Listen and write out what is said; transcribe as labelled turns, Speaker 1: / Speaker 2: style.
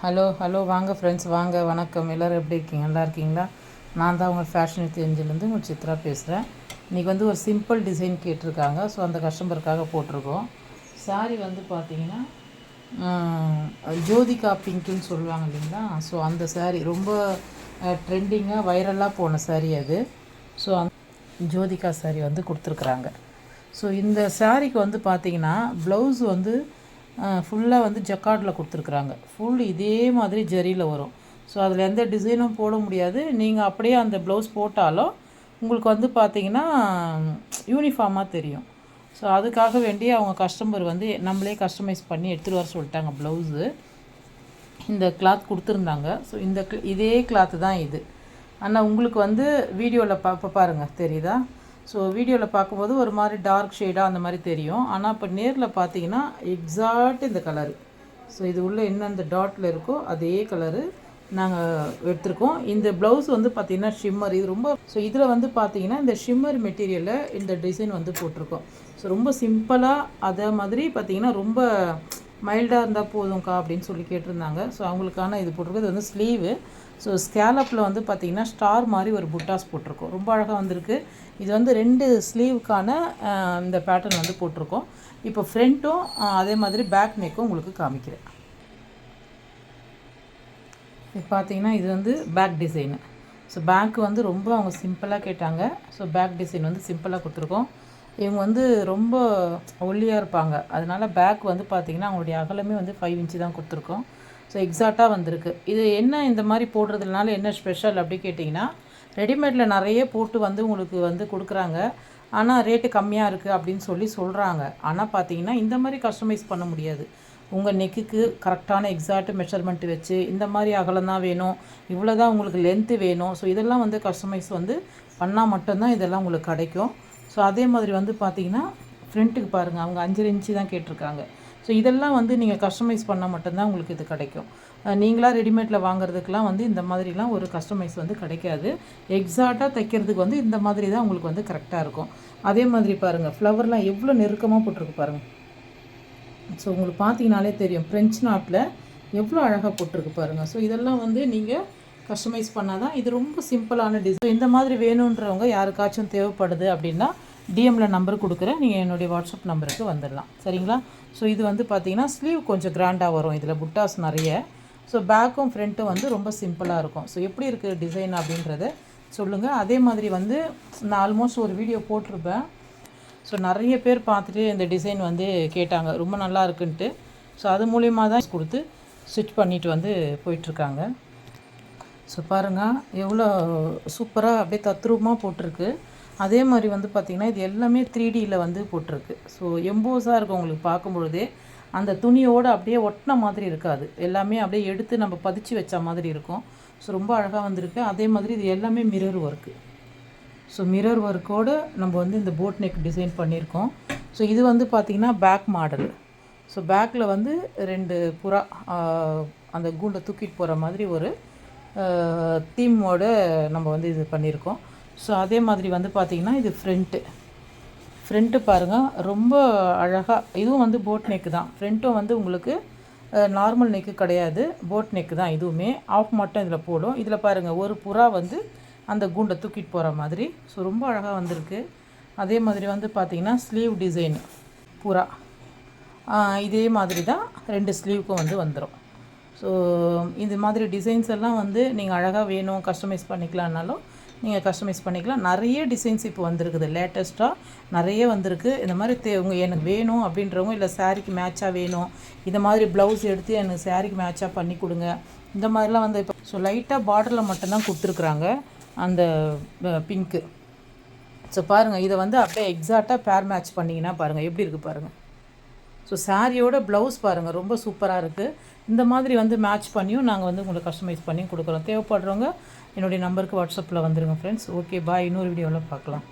Speaker 1: Hello hello வாங்க friends, வாங்க, வணக்கம். எல்லோரும் எப்படி இருக்கீங்க? நல்லா இருக்கீங்களா? நான் தான் உங்கள் ஃபேஷன் வித் ஏஞ்சல்லேருந்து உங்கள் சித்ரா பேசுகிறேன். இன்றைக்கி வந்து ஒரு சிம்பிள் டிசைன் கேட்டிருக்காங்க. ஸோ அந்த கஸ்டமருக்காக போட்டிருக்கோம். சாரீ வந்து பார்த்திங்கன்னா ஜோதிகா பிங்க்குன்னு சொல்லுவாங்க இல்லைங்களா? ஸோ அந்த சாரீ ரொம்ப ட்ரெண்டிங்காக வைரலாக போன சாரீ அது. ஸோ ஜோதிகா சாரீ வந்து கொடுத்துருக்குறாங்க. ஸோ இந்த சாரீக்கு வந்து பார்த்திங்கன்னா ப்ளவுஸ் வந்து ஃபுல்லாக வந்து ஜக்கார்டில் கொடுத்துருக்குறாங்க. ஃபுல் இதே மாதிரி ஜரியில் வரும். ஸோ அதில் எந்த டிசைனும் போட முடியாது. நீங்கள் அப்படியே அந்த ப்ளவுஸ் போட்டாலும் உங்களுக்கு வந்து பார்த்திங்கன்னா யூனிஃபார்மாக தெரியும். ஸோ அதுக்காக வேண்டி அவங்க கஸ்டமர் வந்து நம்மளே கஸ்டமைஸ் பண்ணி எடுத்துகிட்டு வர சொல்லிட்டாங்க ப்ளவுஸு. இந்த கிளாத் கொடுத்துருந்தாங்க. ஸோ இதே கிளாத்து தான் இது. ஆனால் உங்களுக்கு வந்து வீடியோவில் பாருங்கள், தெரியுதா? ஸோ வீடியோவில் பார்க்கும்போது ஒரு மாதிரி டார்க் ஷேடாக அந்த மாதிரி தெரியும். ஆனால் இப்போ நேரில் பார்த்தீங்கன்னா எக்ஸாக்ட் இந்த கலரு. ஸோ இது உள்ள என்ன அந்த டாட்டில் இருக்கோ அதே கலரு நாங்கள் எடுத்திருக்கோம். இந்த ப்ளவுஸ் வந்து பார்த்திங்கன்னா ஷிம்மர், இது ரொம்ப. ஸோ இதில் வந்து பார்த்திங்கன்னா இந்த ஷிம்மர் மெட்டீரியலில் இந்த டிசைன் வந்து போட்டிருக்கோம். ஸோ ரொம்ப சிம்பிளாக அதே மாதிரி பார்த்திங்கன்னா ரொம்ப மைல்டாக இருந்தால் போதும்க்கா அப்படின்னு சொல்லி கேட்டிருந்தாங்க. ஸோ அவங்களுக்கான இது போட்டிருக்கு. இது வந்து ஸ்லீவு. ஸோ ஸ்கேலப்பில் வந்து பார்த்திங்கன்னா ஸ்டார் மாதிரி ஒரு புட்டாஸ் போட்டிருக்கோம். ரொம்ப அழகாக வந்திருக்கு. இது வந்து 2 ஸ்லீவுக்கான இந்த பேட்டர்ன் வந்து போட்டிருக்கோம். இப்போ ஃப்ரண்ட்டும் அதே மாதிரி பேக் நெக்கும் உங்களுக்கு காமிக்கிறேன். இப்போ பார்த்தீங்கன்னா இது வந்து பேக் டிசைனு. ஸோ பேக்கு வந்து ரொம்ப அவங்க சிம்பிளாக கேட்டாங்க. ஸோ பேக் டிசைன் வந்து சிம்பிளாக கொடுத்துருக்கோம். இவங்க வந்து ரொம்ப ஒல்லியாக இருப்பாங்க. அதனால் பேக் வந்து பார்த்திங்கன்னா அவங்களுடைய அகலமே வந்து 5 இன்ச்சு தான் கொடுத்துருக்கோம். ஸோ எக்ஸாக்டாக வந்திருக்கு. இது என்ன இந்த மாதிரி போடுறதுனால என்ன ஸ்பெஷல் அப்படி கேட்டிங்கன்னா, ரெடிமேடில் நிறைய போட்டு வந்து உங்களுக்கு வந்து கொடுக்குறாங்க. ஆனால் ரேட்டு கம்மியாக இருக்குது அப்படின்னு சொல்கிறாங்க. ஆனால் பார்த்தீங்கன்னா இந்த மாதிரி கஸ்டமைஸ் பண்ண முடியாது. உங்கள் நெக்குக்கு கரெக்டான எக்ஸாக்ட் மெஷர்மெண்ட் வச்சு இந்த மாதிரி அகலம் தான் வேணும், இவ்வளோ தான் உங்களுக்கு லென்த்து வேணும். ஸோ இதெல்லாம் வந்து கஸ்டமைஸ் வந்து பண்ணால் மட்டும்தான் இதெல்லாம் உங்களுக்கு கிடைக்கும். ஸோ அதே மாதிரி வந்து பார்த்திங்கன்னா ஃப்ரண்ட்டுக்கு பாருங்கள், அவங்க 5 இன்ச்சு தான் கேட்டிருக்காங்க. ஸோ இதெல்லாம் வந்து நீங்கள் கஸ்டமைஸ் பண்ணால் மட்டும்தான் உங்களுக்கு இது கிடைக்கும். நீங்களாக ரெடிமேடில் வாங்குறதுக்கெலாம் வந்து இந்த மாதிரிலாம் ஒரு கஸ்டமைஸ் வந்து கிடைக்காது. எக்ஸாக்டாக தைக்கிறதுக்கு வந்து இந்த மாதிரி தான் உங்களுக்கு வந்து கரெக்டாக இருக்கும். அதே மாதிரி பாருங்கள், ஃப்ளவர்லாம் எவ்வளோ நெருக்கமாக போட்டிருக்கு பாருங்கள். ஸோ உங்களுக்கு பார்த்தீங்கனாலே தெரியும் ஃப்ரெஞ்ச் நாட்டில் எவ்வளோ அழகாக போட்டிருக்கு பாருங்கள். ஸோ இதெல்லாம் வந்து நீங்கள் கஸ்டமைஸ் பண்ணால் தான் இது ரொம்ப சிம்பிளான டிசைன். இந்த மாதிரி வேணுன்றவங்க யாருக்காச்சும் தேவைப்படுது அப்படின்னா டிஎம்மில் நம்பர் கொடுக்குறேன், நீங்கள் என்னுடைய வாட்ஸ்அப் நம்பருக்கு வந்துடலாம், சரிங்களா? ஸோ இது வந்து பார்த்திங்கன்னா ஸ்லீவ் கொஞ்சம் கிராண்டாக வரும். இதில் புட்டாஸ் நிறைய. ஸோ பேக்கும் ஃப்ரண்ட்டும் வந்து ரொம்ப சிம்பிளாக இருக்கும். ஸோ எப்படி இருக்குது டிசைன் அப்படின்றத சொல்லுங்கள். அதே மாதிரி வந்து நான் ஆல்மோஸ்ட் ஒரு வீடியோ போட்டிருப்பேன். ஸோ நிறைய பேர் பார்த்துட்டு இந்த டிசைன் வந்து கேட்டாங்க, ரொம்ப நல்லா இருக்குன்ட்டு. ஸோ அது மூலிமா தான் கொடுத்து ஸ்டிச் பண்ணிவிட்டு வந்து போயிட்டுருக்காங்க. ஸோ பாருங்கள் எவ்வளோ சூப்பராக அப்படியே தத்ரூபமாக போட்டிருக்கு. அதே மாதிரி வந்து பார்த்திங்கன்னா இது எல்லாமே 3Dயில் வந்து போட்டிருக்கு. ஸோ எம்போஸாக இருக்கும் உங்களுக்கு பார்க்கும்பொழுதே. அந்த துணியோடு அப்படியே ஒட்டின மாதிரி இருக்காது, எல்லாமே அப்படியே எடுத்து நம்ம பதிச்சு வச்ச மாதிரி இருக்கும். ஸோ ரொம்ப அழகாக வந்திருக்கு. அதே மாதிரி இது எல்லாமே மிரர் ஒர்க்கு. ஸோ மிரர் ஒர்க்கோடு நம்ம வந்து இந்த போட் நெக் டிசைன் பண்ணியிருக்கோம். ஸோ இது வந்து பார்த்திங்கன்னா பேக் மாடல். ஸோ பேக்கில் வந்து 2 புறா அந்த கூண்டை தூக்கிட்டு போகிற மாதிரி ஒரு தீமோடு நம்ம வந்து இது பண்ணியிருக்கோம். ஸோ அதே மாதிரி வந்து பார்த்திங்கன்னா இது ஃப்ரண்ட்டு பாருங்கள், ரொம்ப அழகாக. இதுவும் வந்து போட் நெக்கு தான். ஃப்ரண்ட்டும் வந்து உங்களுக்கு நார்மல் நெக்கு கிடையாது, போட் நெக்கு தான். இதுவுமே ஆஃப் மட்டும் இதில் போடும். இதில் பாருங்கள் ஒரு புறா வந்து அந்த கூண்டை தூக்கிட்டு போகிற மாதிரி. ஸோ ரொம்ப அழகாக வந்திருக்கு. அதே மாதிரி வந்து பார்த்திங்கன்னா ஸ்லீவ் டிசைன் புறா இதே மாதிரி தான் 2 ஸ்லீவுக்கும் வந்து வந்துடும். ஸோ இந்த மாதிரி டிசைன்ஸ் எல்லாம் வந்து நீங்கள் அழகாக வேணும் கஸ்டமைஸ் பண்ணிக்கலான்னாலும் நீங்கள் கஸ்டமைஸ் பண்ணிக்கலாம். நிறைய டிசைன்ஸ் இப்போ வந்திருக்குது, லேட்டஸ்ட்டாக நிறைய வந்திருக்கு. இந்த மாதிரி எனக்கு வேணும் அப்படின்றவங்க, இல்லை சாரீக்கு மேட்சாக வேணும், இந்த மாதிரி ப்ளவுஸ் எடுத்து எனக்கு சாரீக்கு மேட்சாக பண்ணி கொடுங்க, இந்த மாதிரிலாம் வந்து இப்போ. ஸோ லைட்டாக பார்டரில் மட்டும்தான் கொடுத்துருக்குறாங்க அந்த பிங்க்கு. ஸோ பாருங்கள், இதை வந்து அப்படியே எக்ஸாக்டாக பேர் மேட்ச் பண்ணிங்கன்னா பாருங்கள் எப்படி இருக்குது பாருங்கள். ஸோ சாரியோட ப்ளவுஸ் பாருங்கள் ரொம்ப சூப்பராக இருக்குது. இந்த மாதிரி வந்து மேட்ச் பண்ணியும் நாங்கள் வந்து உங்களுக்கு கஸ்டமைஸ் பண்ணியும் கொடுக்குறோம். தேவைப்படுறவங்க என்னுடைய நம்பருக்கு வாட்ஸ்அப்பில் வந்துடுங்க ஃப்ரெண்ட்ஸ். ஓகே, பாய். இன்னொரு வீடியோவில் பார்க்கலாம்.